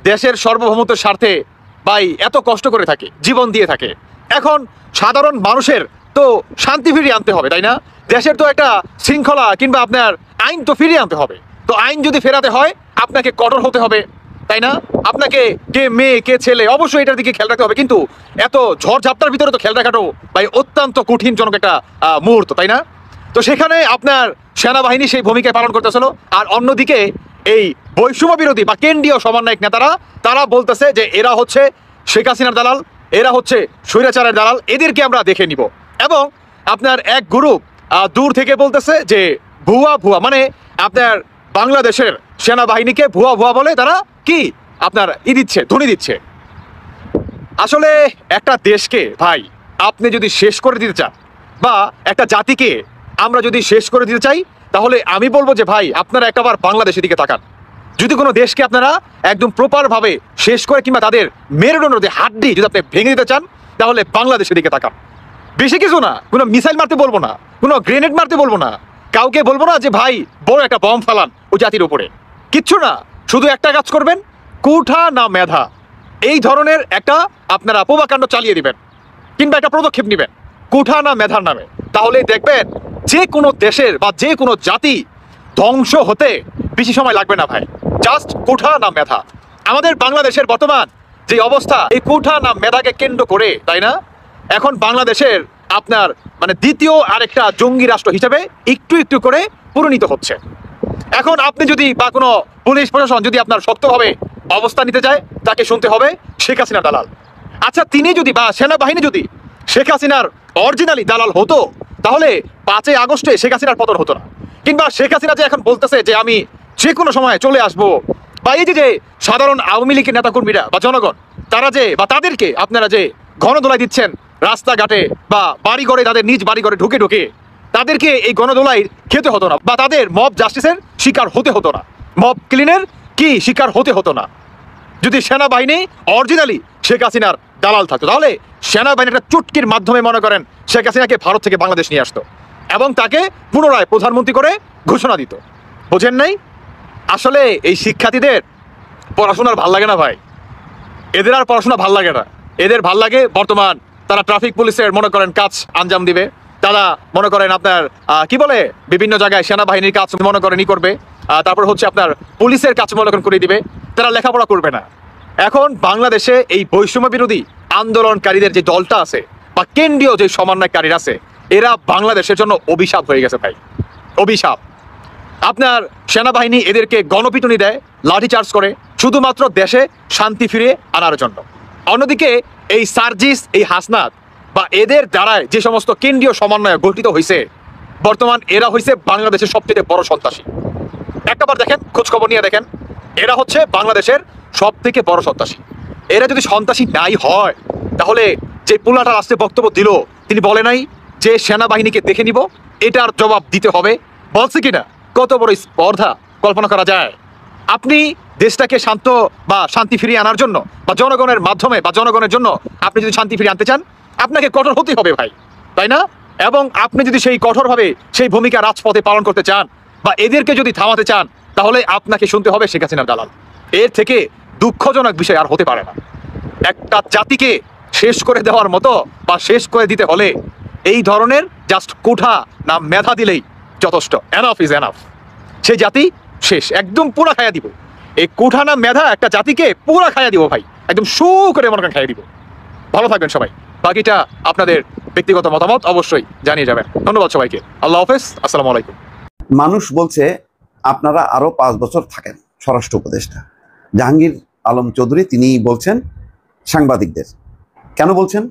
S5: দেশের সার্বভৌমত্বের স্বার্থে ভাই এত কষ্ট করে থাকে, জীবন দিয়ে থাকে। এখন সাধারণ মানুষের তো শান্তি ফিরিয়ে আনতে হবে, তাই না? দেশের তো একটা শৃঙ্খলা কিংবা আপনার আইন তো ফিরিয়ে আনতে হবে। তো আইন যদি ফেরাতে হয় আপনাকে কঠোর হতে হবে, তাই না? আপনাকে কে মেয়ে কে ছেলে অবশ্যই এটার দিকে খেয়াল রাখতে হবে, কিন্তু এত ঝড়ঝাপটার ভিতরে তো খেয়াল রাখাটাও ভাই অত্যন্ত কঠিনজনক একটা মুহূর্ত, তাই না? তো সেখানে আপনার সেনাবাহিনী সেই ভূমিকায় পালন করতেছিল, আর অন্যদিকে এই বৈষম্য বিরোধী বা কেন্দ্রীয় সমন্বয়ক নেতারা তারা বলতেছে যে এরা হচ্ছে শেখ হাসিনার দালাল, এরা হচ্ছে স্বৈরাচারের দালাল, এদেরকে আমরা দেখে নিব। এবং আপনার এক গ্রুপ দূর থেকে বলতেছে যে ভুয়া ভুয়া, মানে আপনার বাংলাদেশের সেনাবাহিনীকে ভুয়া ভুয়া বলে তারা কি আপনার দিচ্ছে, ধ্বনি দিচ্ছে। আসলে একটা দেশকে ভাই আপনি যদি শেষ করে দিতে চান, বা একটা জাতিকে আমরা যদি শেষ করে দিতে চাই, তাহলে আমি বলবো যে ভাই আপনারা একবার বাংলাদেশের দিকে তাকান। যদি কোনো দেশকে আপনারা একদম প্রপারভাবে শেষ করে কিংবা তাদের মেরুদণ্ড যে হাড্ডি যদি আপনি ভেঙে দিতে চান, তাহলে বাংলাদেশের দিকে তাকান। বেশি কিছু না, কোনো মিসাইল মারতে বলবো না, কোনো গ্রেনেড মারতে বলবো না, কাউকে বলবো না যে ভাই বড় একটা বম ফালান ওই জাতির উপরে, কিচ্ছু না। শুধু একটা কাজ করবেন, কুঠা না মেধা, এই ধরনের একটা আপনারা প্রভাকাণ্ড চালিয়ে দিবেন কিংবা একটা পদক্ষেপ নেবেন কুঠা না মেধার নামে। তাহলে দেখবেন যে কোনো দেশের বা যে কোনো জাতি ধ্বংস হতে বেশি সময় লাগবে না ভাই। জাস্ট কুঠা না মেধা। আমাদের বাংলাদেশের বর্তমান যে অবস্থা, এই কুঠা না মেধাকে কেন্দ্র করে, তাই না, এখন বাংলাদেশের আপনার মানে দ্বিতীয় আরেকটা জঙ্গি রাষ্ট্র হিসেবে একটু একটু করে পরিণত হচ্ছে। এখন আপনি যদি বা কোনো পুলিশ প্রশাসন যদি আপনার শক্তভাবে অবস্থান নিতে চায়, তাকে শুনতে হবে শেখ হাসিনার দালাল। আচ্ছা, তিনি যদি বা সেনাবাহিনী যদি শেখ হাসিনার অরিজিনালি দালাল হতো, তাহলে 5ই আগস্টে শেখ হাসিনার পতন হতো না। কিংবা শেখ হাসিনা যে এখন বলতেছে যে আমি যে কোনো সময় চলে আসবো, বা এই যে সাধারণ আওয়ামী লীগের নেতাকর্মীরা বা জনগণ তারা যে বা তাদেরকে আপনারা যে গণদোলাই দিচ্ছেন রাস্তাঘাটে বা বাড়িঘরে, তাদের নিজ বাড়িঘরে ঢুকে ঢুকে, তাদেরকে এই গণদোলাই খেতে হতো না, বা তাদের মব জাস্টিসের শিকার হতে হতো না, মব ক্লিনের কি শিকার হতে হতো না। যদি সেনাবাহিনী অরিজিনালি শেখ হাসিনার দালাল থাকতো, তাহলে সেনাবাহিনী একটা চুটকির মাধ্যমে মনে করেন শেখ হাসিনাকে ভারত থেকে বাংলাদেশ নিয়ে আসতো এবং তাকে পুনরায় প্রধানমন্ত্রী করে ঘোষণা দিত। বোঝেন নাই? আসলে এই শিক্ষার্থীদের পড়াশোনার ভাল লাগে না ভাই, এদের আর পড়াশোনা ভাল লাগে না। এদের ভাল লাগে বর্তমান তারা ট্রাফিক পুলিশের মনে করেন কাজ আঞ্জাম দিবে, তারা মনে করেন আপনার কি বলে বিভিন্ন জায়গায় সেনাবাহিনীর কাজ মনে করেন করবে, তারপর হচ্ছে আপনার পুলিশের কাজ মনে করেন করে দিবে, তারা লেখাপড়া করবে না। এখন বাংলাদেশে এই বৈষম্য বিরোধী আন্দোলনকারীদের যে দলটা আছে বা কেন্দ্রীয় যে সমন্বয়কারীরা আছে, এরা বাংলাদেশের জন্য অভিশাপ হয়ে গেছে ভাই, অভিশাপ। আপনার সেনাবাহিনী এদেরকে গণপিটুনি দেয়, লাঠিচার্জ করে, শুধুমাত্র দেশে শান্তি ফিরিয়ে আনার জন্য। অন্যদিকে এই সার্জিস, এই হাসনাত বা এদের দ্বারায় যে সমস্ত কেন্দ্রীয় সমন্বয় গঠিত হয়েছে, বর্তমান এরা হয়েছে বাংলাদেশের সবচেয়ে বড় সন্ত্রাসী। একটাবার দেখেন, খোঁজখবর নিয়ে দেখেন, এরা হচ্ছে বাংলাদেশের সব থেকে বড় সন্ত্রাসী। এরা যদি সন্ত্রাসী নাই হয়, তাহলে যে পুলাটা রাস্তে বক্তব্য দিল, তিনি বলে নাই যে সেনাবাহিনীকে দেখে নিব, এটার জবাব দিতে হবে, বলছে কিনা? কত বড় স্পর্ধা কল্পনা করা যায়? আপনি দেশটাকে শান্ত বা শান্তি ফিরিয়ে আনার জন্য বা জনগণের মাধ্যমে বা জনগণের জন্য আপনি যদি শান্তি ফিরিয়ে আনতে চান, আপনাকে কঠোর হতেই হবে ভাই, তাই না? এবং আপনি যদি সেই কঠোরভাবে সেই ভূমিকা রাজপথে পালন করতে চান বা এদেরকে যদি থামাতে চান, তাহলে আপনাকে শুনতে হবে শেখ হাসিনার দালাল। এর থেকে দুঃখজনক বিষয় আর হতে পারে না। একটা জাতিকে শেষ করে দেওয়ার মতো বা শেষ করে দিতে হলে এই ধরনের জাস্ট কুঠা না মেধা দিলেই যথেষ্ট। Enough is enough. সেই জাতি শেষ, একদম পুরা খাইয়া দিব। এই কুঠা না মেধা একটা জাতিকে পুরা খাইয়া দিব ভাই, একদম শু করে মনে করেন খাইয়া দিব। ভালো থাকবেন সবাই। বাকিটা আপনাদের ব্যক্তিগত মতামত অবশ্যই জানিয়ে যাবেন। ধন্যবাদ সবাইকে। আল্লাহ হাফেজ। আসসালামু আলাইকুম।
S6: মানুষ বলছে আপনারা আরো 5 বছর থাকেন। স্বরাষ্ট্র উপদেষ্টা জাহাঙ্গীর আলম চৌধুরী তিনি বলছেন সাংবাদিকদের। কেন বলছেন?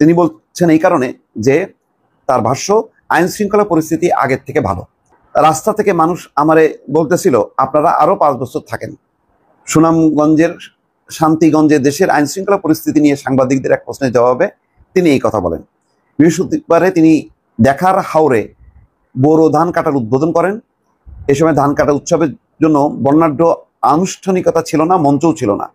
S6: তিনি বলছেন এই কারণে যে তার ভাষ্য আইন শৃঙ্খলা পরিস্থিতি আগের থেকে ভালো। রাস্তা থেকে মানুষ আমারে বলতেছিল আপনারা আরো 5 বছর থাকেন। সুনামগঞ্জের শান্তিগঞ্জে দেশের আইন শৃঙ্খলা পরিস্থিতি নিয়ে সাংবাদিকদের এক প্রশ্নের জবাবে তিনি এই কথা বলেন। বৃহস্পতিবারে তিনি দেখার হাওরে বোরো ধান কাটার উদ্বোধন করেন। এই সময় ধান কাটা উৎসবের জন্য বর্ণাঢ্য আনুষ্ঠানিকতা ছিল না, মঞ্চও ছিল না।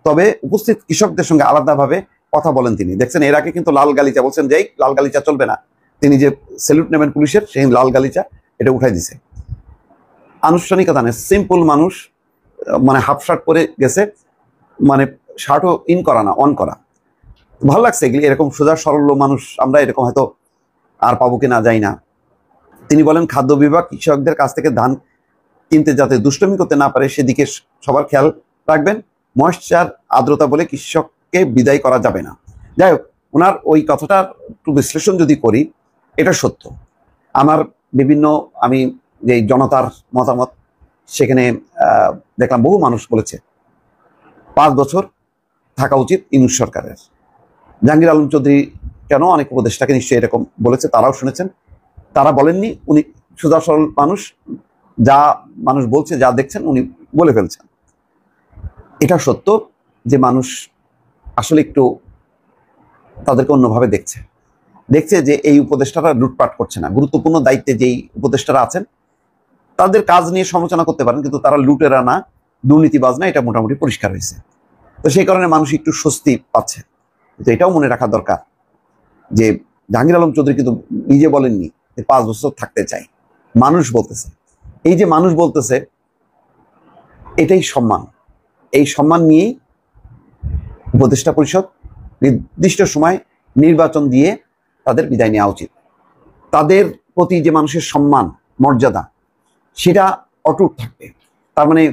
S6: তবে উপস্থিত কৃষকদের সঙ্গে আলাদাভাবে কথা বলেন তিনি। দেখছেন এর আগে কিন্তু লাল গালিচা বলছেন যে লাল গালিচা চলবে না, তিনি যে স্যালুট নেবেন পুলিশের, সেই লাল গালিচা এটা উঠাই দিছে। আনুষ্ঠানিকতা নেই, সিম্পল মানুষ, মানে হাফ শার্ট পরে গেছে, মানে শার্টও ইন করা না, অন করা। ভালো লাগছে এগুলি, এরকম সোজা সরল মানুষ আমরা এরকম হয়তো আর পাবো কিনা যাই না। তিনি বলেন খাদ্য বিভাগ কৃষকদের কাছ থেকে ধান কিনতে যাতে দুষ্টমি করতে না পারে সেদিকে সবার খেয়াল রাখবেন। ময়েশ্চার, আর্দ্রতা বলে কৃষককে বিদায় করা যাবে না। যাই হোক, ওনার ওই কথাটা একটু বিশ্লেষণ যদি করি, এটা সত্য। আমার বিভিন্ন আমি যে জনতার মতামত সেখানে দেখলাম বহু মানুষ বলেছে 5 বছর থাকা উচিত ইউনূস সরকারের। জাহাঙ্গীর আলম চৌধুরী কেন অনেক উপদেষ্টাকে নিশ্চয়ই এরকম বলেছে, তারাও শুনেছেন। তারা বলেননি, উনি সোজা সরল মানুষ, যা মানুষ বলছে, যা দেখছেন উনি বলে ফেলছেন। এটা সত্য যে মানুষ আসলে একটু তাদেরকে অন্যভাবে দেখছে যে এই উপদেষ্টারা লুটপাট করছে না। গুরুত্বপূর্ণ দায়িত্বে যেই উপদেষ্টারা আছেন তাদের কাজ নিয়ে সমালোচনা করতে পারেন, কিন্তু তারা লুটেরা না, দুর্নীতিবাজ না, এটা মোটামুটি পরিষ্কার হয়েছে। তো সেই কারণে মানুষ একটু স্বস্তি পাচ্ছে। কিন্তু এটাও মনে রাখা দরকার যে জাহাঙ্গীর আলম চৌধুরী কিন্তু নিজে বলেননি যে 5 বছর থাকতে চাই, মানুষ বলতেছে। এই যে মানুষ বলতেছে, এটাই সম্মান। এই সম্মান নিয়েই উপদেষ্টা পরিষদ নির্দিষ্ট সময় নির্বাচন দিয়ে তাদের বিদায় নেওয়া উচিত। তাদের প্রতি যে মানুষের সম্মান, মর্যাদা, সেটা অটুট থাকবে। তার মানে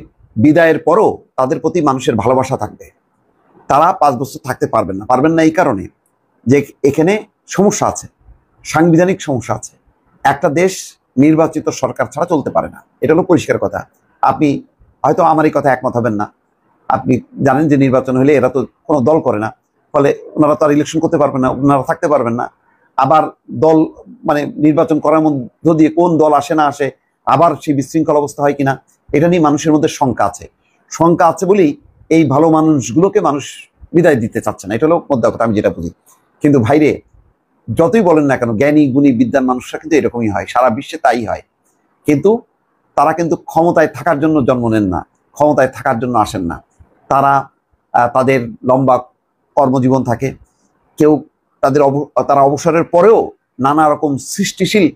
S6: বিদায়ের পরও তাদের প্রতি মানুষের ভালোবাসা থাকবে। তারা 5 বছর থাকতে পারবেন না এই কারণে যে এখানে সমস্যা আছে, সাংবিধানিক সমস্যা আছে। একটা দেশ নির্বাচিত সরকার ছাড়া চলতে পারে না, এটা হলো পরিষ্কার কথা। আপনি হয়তো আমার এই কথা একমত হবেন না, আপনি জানেন যে নির্বাচন হলে এরা তো কোনো দল করে না, ফলে ওনারা তো আর ইলেকশন করতে পারবেন না, ওনারা থাকতে পারবেন না। আবার দল মানে নির্বাচন করার মধ্য দিয়ে কোন দল আসে না আসে, আবার সেই বিশৃঙ্খল অবস্থা হয় কিনা, এটা নিয়ে মানুষের মধ্যে শঙ্কা আছে বলেই এই ভালো মানুষগুলোকে মানুষ বিদায় দিতে চাচ্ছে না। এটা হলো মোদ্দা কথা, আমি যেটা বুঝি। কিন্তু ভাইরে, যতই বলেন না কেন, জ্ঞানী গুণী বিদ্যান মানুষরা কিন্তু এরকমই হয়, সারা বিশ্বে তাই হয়। কিন্তু তারা কিন্তু ক্ষমতায় থাকার জন্য জন্ম নেন না, ক্ষমতায় থাকার জন্য আসেন না। তাদের লম্বা কর্মজীবন থাকে, কেউ তারা অবসরের পরেও নানা রকম সৃষ্টিশীল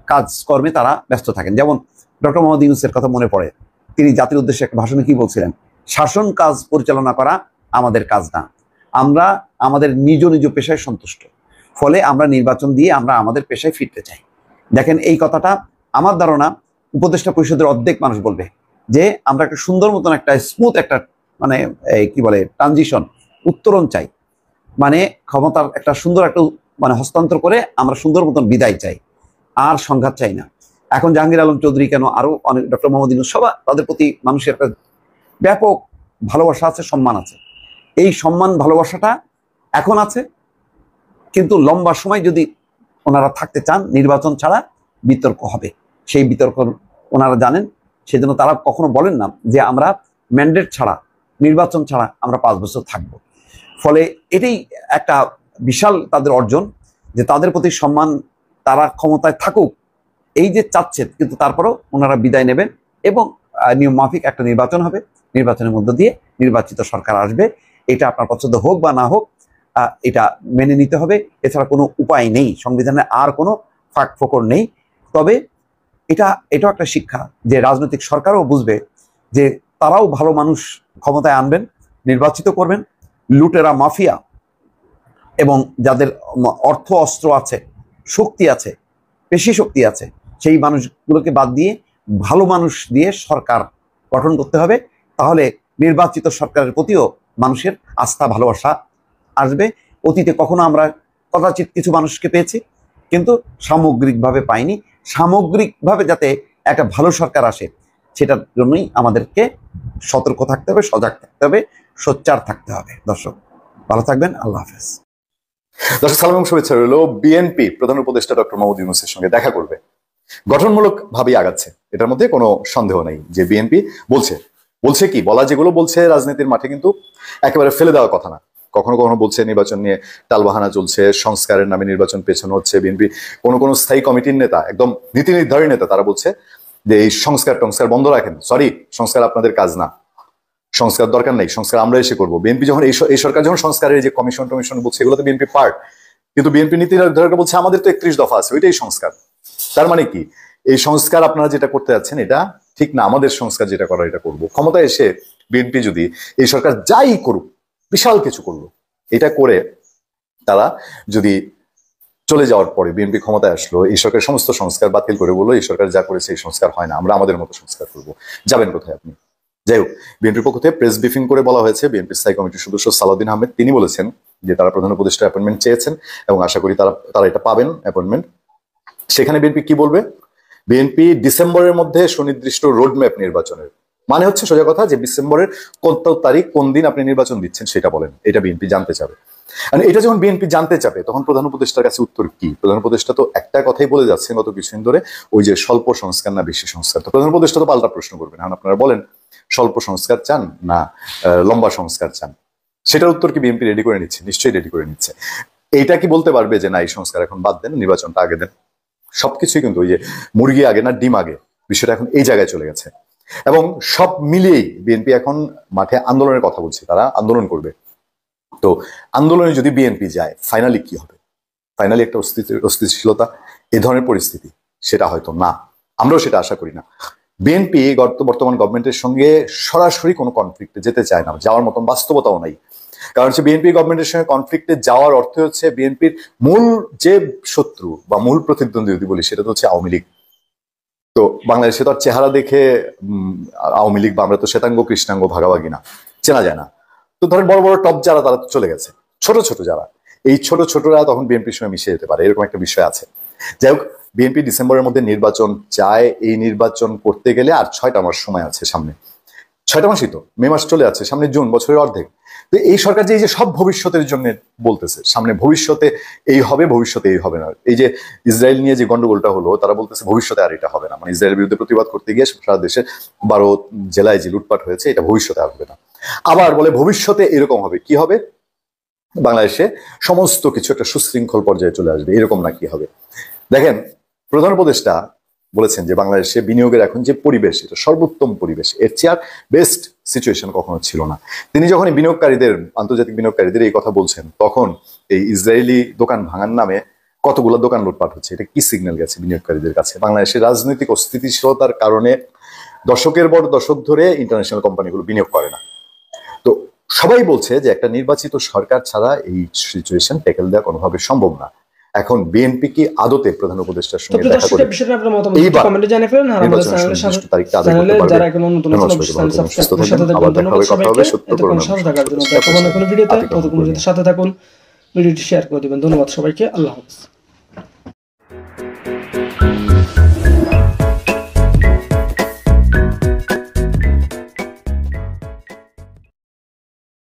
S6: কাজকর্মে তারা ব্যস্ত থাকেন। যেমন ডক্টর মোহাম্মদ ইউনূসের কথা মনে পড়ে, তিনি জাতির উদ্দেশ্যে একটা ভাষণে কি বলছিলেন? শাসন কাজ পরিচালনা করা আমাদের কাজ না, আমরা আমাদের নিজ পেশায় সন্তুষ্ট, ফলে আমরা নির্বাচন দিয়ে আমরা আমাদের পেশায় ফিরতে চাই। দেখেন, এই কথাটা আমার ধারণা উপদেষ্টা পরিষদের অর্ধেক মানুষ বলবে যে আমরা একটা সুন্দর মতন একটা স্মুথ একটা মানে কি বলে ট্রানজিশন, উত্তরণ চাই, মানে ক্ষমতার একটা সুন্দর একটা মানে হস্তান্তর করে আমরা সুন্দর মতন বিদায় চাই, আর সংঘাত চাই না। এখন জাহাঙ্গীর আলম চৌধুরী কেন, আরো অনেক, ডক্টর মোহাম্মদ ইউনূস, সবাই তাদের প্রতি মানুষের একটা ব্যাপক ভালোবাসা আছে, সম্মান আছে। এই সম্মান ভালোবাসাটা এখন আছে, কিন্তু লম্বা সময় যদি ওনারা থাকতে চান, নির্বাচন ছাড়া বিতর্ক হবে। সেই বিতর্ক ওনারা জানেন, সেজন্য তারা কখনো বলেন না যে আমরা ম্যান্ডেট ছাড়া, নির্বাচন ছাড়া আমরা 5 বছর থাকবো। ফলে এটাই একটা বিশাল তাদের অর্জন, যে তাদের প্রতি সম্মান, তারা ক্ষমতায় থাকুক এই যে চাচ্ছেন, কিন্তু তারপরেও ওনারা বিদায় নেবেন এবং নিয়ম মাফিক একটা নির্বাচন হবে, নির্বাচনের মধ্য দিয়ে নির্বাচিত সরকার আসবে। এটা আপনার পছন্দ হোক বা না হোক, এটা মেনে নিতে হবে, এছাড়া কোনো উপায় নেই, সংবিধানে আর কোনো ফাঁক ফোকর নেই। তবে এটাও একটা শিক্ষা যে রাজনৈতিক সরকারও বুঝবে যে তারাও ভালো মানুষ ক্ষমতায় আনবেন, নির্বাচিত করবেন। লুটেরা, মাফিয়া এবং যাদের অর্থ অস্ত্র আছে, শক্তি আছে, পেশি শক্তি আছে, সেই মানুষগুলোকে বাদ দিয়ে ভালো মানুষ দিয়ে সরকার গঠন করতে হবে। তাহলে নির্বাচিত সরকারের প্রতিও মানুষের আস্থা, ভালোবাসা আসবে। অতীতে কখনো আমরা কদাচিৎ কিছু মানুষকে পেয়েছি, কিন্তু সামগ্রিকভাবে পাইনি। সামগ্রিকভাবে যাতে একটা ভালো সরকার আসে, সেটার জন্যই আমাদেরকে সতর্ক থাকতে হবে, সজাগ থাকতে হবে, সোচ্চার থাকতে হবে। দর্শক ভালো থাকবেন, আল্লাহ হাফেজ।
S7: দর্শক সালাম এবং শুভেচ্ছা রইল। বিএনপি প্রধান উপদেষ্টা ডক্টর মোহাম্মদ ইউনূসের সঙ্গে দেখা করবে, গঠনমূলক ভাবেই আগাচ্ছে, এটার মধ্যে কোনো সন্দেহ নেই। যে বিএনপি বলছে কি, বলা যেগুলো বলছে রাজনীতির মাঠে কিন্তু একেবারে ফেলে দেওয়ার কথা না। কখনো কখনো বলছে নির্বাচন নিয়ে টালবাহানা চলছে, সংস্কারের নামে নির্বাচন পেছানো হচ্ছে। বিএনপি কোনো স্থায়ী কমিটির নেতা, একদম নীতি নির্ধারী নেতা, তারা বলছে যে এই সংস্কার বন্ধ রাখেন, সরি, সংস্কার আপনাদের কাজ না, সংস্কার দরকার নেই, সংস্কার আমরা এসে করবো। বিএনপি যখন এই সরকার যখন সংস্কারের যে কমিশন বলছে, এগুলোতে বিএনপি পার্ট, কিন্তু বিএনপি নীতি নির্ধারক বলছে আমাদের তো 31 দফা আছে, ওইটাই সংস্কার। তার মানে কি, এই সংস্কার আপনারা যেটা করতে যাচ্ছেন এটা ঠিক না, আমাদের সংস্কার যেটা করার এটা করবো। ক্ষমতায় এসে বিএনপি যদি এই সরকার যাই করুক, বিশাল কিছু করলো, এটা করে তারা যদি চলে যাওয়ার পরে বিএনপি ক্ষমতায় আসলো, এই সরকারের সমস্ত সংস্কার বাতিল করে বললো এই সরকার যা করেছে এই সংস্কার হয় না, আমরা আমাদের মতো সংস্কার করবো, যাবেন কোথায় আপনি? যাই হোক, বিএনপির পক্ষ থেকে প্রেস ব্রিফিং করে বলা হয়েছে, বিএনপি স্থায়ী কমিটির সদস্য সালাউদ্দিন আহমেদ তিনি বলেছেন যে তারা প্রধান উপদেষ্টা অ্যাপয়েন্টমেন্ট চেয়েছেন এবং আশা করি তারা এটা পাবেন অ্যাপয়েন্টমেন্ট। সেখানে বিএনপি কি বলবে? বিএনপি ডিসেম্বরের মধ্যে সুনির্দিষ্ট রোডম্যাপ নির্বাচনের, মানে হচ্ছে সোজা কথা যে ডিসেম্বরের কত তারিখ কোন দিন আপনি নির্বাচন দিচ্ছেন সেটা বলেন, এটা বিএনপি জানতে চাবে। আর এটা যখন বিএনপি জানতে চাবে তখন প্রধান উপদেষ্টার কাছে উত্তর কি? প্রধান উপদেষ্টা তো একটা কথাই বলে যাচ্ছেন গত কিছুদিন ধরে, ওই যে স্বল্প সংস্কার না বেশি সংস্কার। তো প্রধান উপদেষ্টা তো পাল্টা প্রশ্ন করবেন, এখন আপনারা বলেন স্বল্প সংস্কার চান না লম্বা সংস্কার চান? সেটার উত্তর কি বিএনপি রেডি করে নিচ্ছে? নিশ্চয়ই রেডি করে নিচ্ছে। এইটা কি বলতে পারবে যে না এই সংস্কার এখন বাদ দেন, নির্বাচনটা আগে দেন? সবকিছুই কিন্তু ওই যে মুরগি আগে না ডিম আগে, বিষয়টা এখন এই জায়গায় চলে গেছে। এবং সব মিলিয়েই বিএনপি এখন মাঠে আন্দোলনের কথা বলছে, তারা আন্দোলন করবে। তো আন্দোলনে যদি বিএনপি যায় ফাইনালি কি হবে? ফাইনালি একটা অস্থিতিশীলতা, এ ধরনের পরিস্থিতি, সেটা হয়তো না, আমরাও সেটা আশা করি না। বিএনপি বর্তমান গভর্নমেন্টের সঙ্গে সরাসরি কোনো কনফ্লিক্টে যেতে চায় না, যাওয়ার মতন বাস্তবতাও নাই। কারণ হচ্ছে বিএনপি গভর্নমেন্টের সঙ্গে কনফ্লিক্টে যাওয়ার অর্থ হচ্ছে বিএনপির মূল যে শত্রু বা মূল প্রতিদ্বন্দ্বী যদি বলি সেটা তো হচ্ছে আওয়ামী লীগ। তো বাংলাদেশে তো আর চেহারা দেখে আওয়ামী লীগ বা আমরা তো শ্বেতাঙ্গ কৃষ্ণাঙ্গ ভাগাভাগি না, চেনা যায় না। তো ধরেন বড় বড় টপ যারা তারা চলে গেছে, ছোট ছোট যারা, এই ছোট ছোটরা তখন বিএনপির সঙ্গে মিশে যেতে পারে, এরকম একটা বিষয় আছে। যাই হোক, বিএনপি ডিসেম্বরের মধ্যে নির্বাচন চায়। এই নির্বাচন করতে গেলে আর 6টা মাস সময় আছে সামনে। 6টা মাসই তো, মে মাস চলে আছে, সামনে জুন, বছরের অর্ধেক। তো এই সরকার যে এই যে সব ভবিষ্যতের জন্য বলতেছে, সামনে ভবিষ্যতে এই হবে, ভবিষ্যতে এই হবে না। এই যে ইসরায়েল নিয়ে যে গন্ডগোলটা হলো, তারা বলতেছে ভবিষ্যতে আর এটা হবে না, মানে ইসরায়েলের বিরুদ্ধে প্রতিবাদ করতে গিয়ে সারা দেশে 12 জেলায় যে লুটপাট হয়েছে, এটা ভবিষ্যতে আর হবে না। আবার বলে ভবিষ্যতে এরকম হবে, কি হবে? বাংলাদেশে সমস্ত কিছু একটা সুশৃঙ্খল পর্যায়ে চলে আসবে, এরকম না কি হবে? দেখেন, প্রধান উপদেষ্টা বলেছেন যে বাংলাদেশে বিনিয়োগের এখন যে পরিবেশ, এটা সর্বোত্তম পরিবেশ, এর চেয়ে আর বেস্ট সিচুয়েশন কখনো ছিল না। তিনি যখন বিনিয়োগকারীদের, আন্তর্জাতিক বিনিয়োগকারীদের এই কথা বলছেন, তখন এই ইসরায়েলি দোকান ভাঙার নামে কতগুলো দোকান লুটপাট হচ্ছে, এটা কি সিগন্যাল গেছে বিনিয়োগকারীদের কাছে? বাংলাদেশের রাজনৈতিক অস্থিতিশীলতার কারণে দশকের পর দশক ধরে ইন্টারন্যাশনাল কোম্পানিগুলো বিনিয়োগ করে না। তো সবাই বলছে যে একটা নির্বাচিত সরকার ছাড়া এই সিচুয়েশন ট্যাকেল দেওয়া কোনোভাবে সম্ভব না। এখন বিএনপি কি আদতে প্রধান উপদেষ্টার সঙ্গে দেখা করে এইবার নির্বাচনের তারিখটা আদায় করতে পারবে?
S8: যারা এখন নতুন সাথে থাকুন, ভিডিওটি শেয়ার করে দিবেন। ধন্যবাদ সবাইকে, আল্লাহ হাফেজ।